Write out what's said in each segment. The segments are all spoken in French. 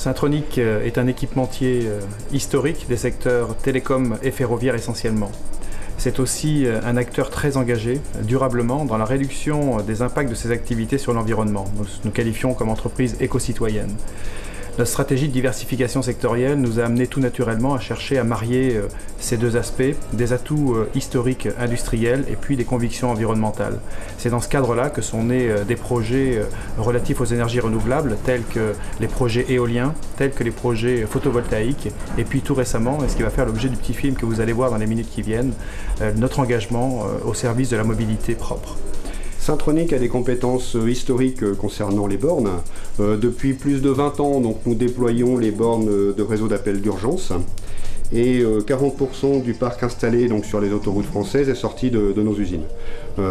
Syntronic est un équipementier historique des secteurs télécom et ferroviaire essentiellement. C'est aussi un acteur très engagé durablement dans la réduction des impacts de ses activités sur l'environnement. Nous qualifions comme entreprise éco-citoyenne. Notre stratégie de diversification sectorielle nous a amené tout naturellement à chercher à marier ces deux aspects, des atouts historiques industriels et puis des convictions environnementales. C'est dans ce cadre-là que sont nés des projets relatifs aux énergies renouvelables, tels que les projets éoliens, tels que les projets photovoltaïques, et puis tout récemment, et ce qui va faire l'objet du petit film que vous allez voir dans les minutes qui viennent, notre engagement au service de la mobilité propre. Syntronic a des compétences historiques concernant les bornes. Depuis plus de 20 ans, donc, nous déployons les bornes de réseau d'appel d'urgence et 40% du parc installé donc, sur les autoroutes françaises est sorti de nos usines.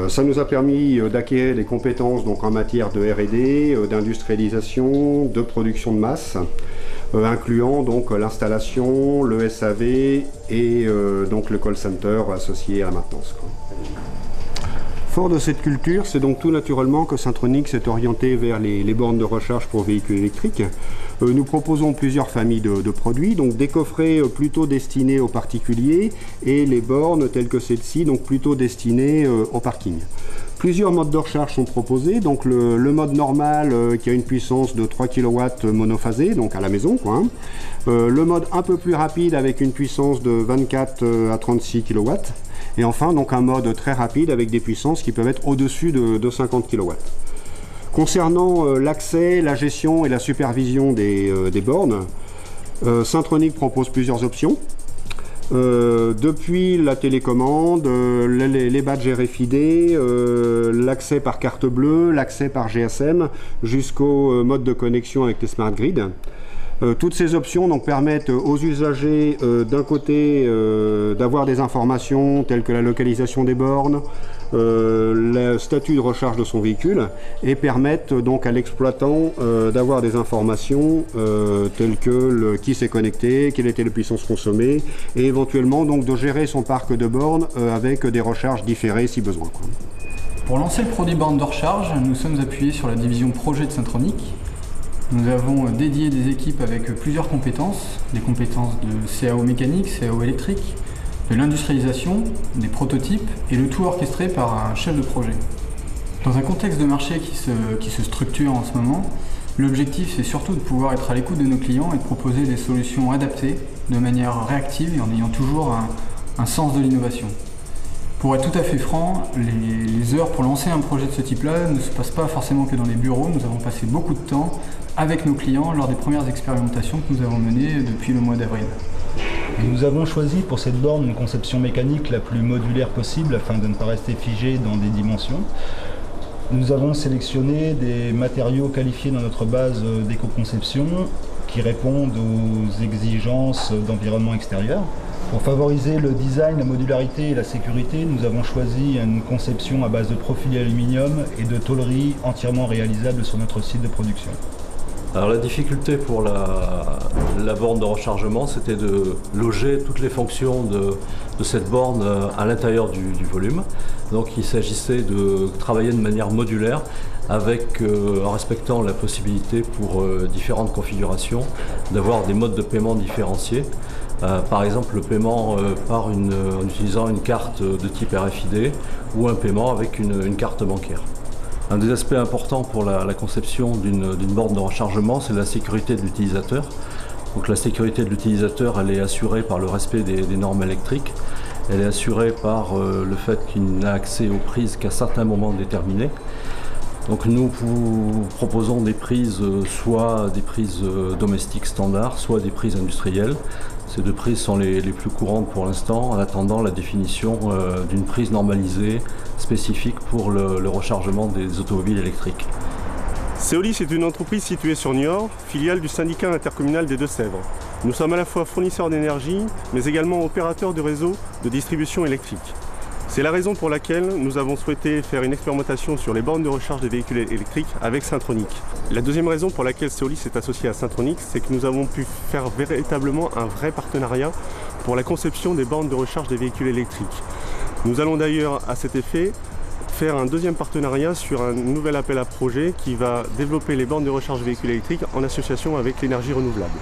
Ça nous a permis d'acquérir des compétences donc, en matière de R&D, d'industrialisation, de production de masse, incluant donc l'installation, le SAV et donc le call center associé à la maintenance. Fort de cette culture, c'est donc tout naturellement que Syntronic s'est orienté vers les bornes de recharge pour véhicules électriques. Nous proposons plusieurs familles de produits, donc des coffrets plutôt destinés aux particuliers et les bornes telles que celle-ci, donc plutôt destinées au parking. Plusieurs modes de recharge sont proposés, donc le mode normal qui a une puissance de 3 kW monophasé, donc à la maison, quoi, hein. Le mode un peu plus rapide avec une puissance de 24 à 36 kW. Et enfin, donc un mode très rapide avec des puissances qui peuvent être au-dessus de 50 kW. Concernant l'accès, la gestion et la supervision des bornes, Syntronic propose plusieurs options. Depuis la télécommande, les badges RFID, l'accès par carte bleue, l'accès par GSM, jusqu'au mode de connexion avec les smart grids. Toutes ces options donc, permettent aux usagers d'un côté d'avoir des informations telles que la localisation des bornes, le statut de recharge de son véhicule et permettent donc à l'exploitant d'avoir des informations telles que qui s'est connecté, quelle était la puissance consommée et éventuellement donc de gérer son parc de bornes avec des recharges différées si besoin, quoi. Pour lancer le produit borne de recharge, nous sommes appuyés sur la division projet de Syntronic. Nous avons dédié des équipes avec plusieurs compétences, des compétences de CAO mécanique, CAO électrique, de l'industrialisation, des prototypes et le tout orchestré par un chef de projet. Dans un contexte de marché qui se structure en ce moment, l'objectif c'est surtout de pouvoir être à l'écoute de nos clients et de proposer des solutions adaptées de manière réactive et en ayant toujours un sens de l'innovation. Pour être tout à fait franc, les heures pour lancer un projet de ce type-là ne se passent pas forcément que dans les bureaux. Nous avons passé beaucoup de temps avec nos clients lors des premières expérimentations que nous avons menées depuis le mois d'avril. Nous avons choisi pour cette borne une conception mécanique la plus modulaire possible afin de ne pas rester figé dans des dimensions. Nous avons sélectionné des matériaux qualifiés dans notre base d'éco-conception qui répondent aux exigences d'environnement extérieur. Pour favoriser le design, la modularité et la sécurité, nous avons choisi une conception à base de profil aluminium et de tôleries entièrement réalisables sur notre site de production. Alors la difficulté pour la borne de rechargement, c'était de loger toutes les fonctions de cette borne à l'intérieur du volume. Donc il s'agissait de travailler de manière modulaire avec, en respectant la possibilité pour différentes configurations d'avoir des modes de paiement différenciés. Par exemple le paiement en utilisant une carte de type RFID ou un paiement avec une carte bancaire. Un des aspects importants pour la conception d'une borne de rechargement, c'est la sécurité de l'utilisateur. Donc la sécurité de l'utilisateur, elle est assurée par le respect des normes électriques. Elle est assurée par le fait qu'il n'a accès aux prises qu'à certains moments déterminés. Donc nous vous proposons des prises, soit des prises domestiques standards, soit des prises industrielles. Ces deux prises sont les plus courantes pour l'instant, en attendant la définition d'une prise normalisée spécifique pour le rechargement des automobiles électriques. Seolis est une entreprise située sur Niort, filiale du syndicat intercommunal des Deux-Sèvres. Nous sommes à la fois fournisseurs d'énergie, mais également opérateurs de réseau de distribution électrique. C'est la raison pour laquelle nous avons souhaité faire une expérimentation sur les bornes de recharge des véhicules électriques avec Syntronic. La deuxième raison pour laquelle Seolis est associé à Syntronic, c'est que nous avons pu faire véritablement un vrai partenariat pour la conception des bornes de recharge des véhicules électriques. Nous allons d'ailleurs à cet effet faire un deuxième partenariat sur un nouvel appel à projet qui va développer les bornes de recharge véhicules électriques en association avec l'énergie renouvelable.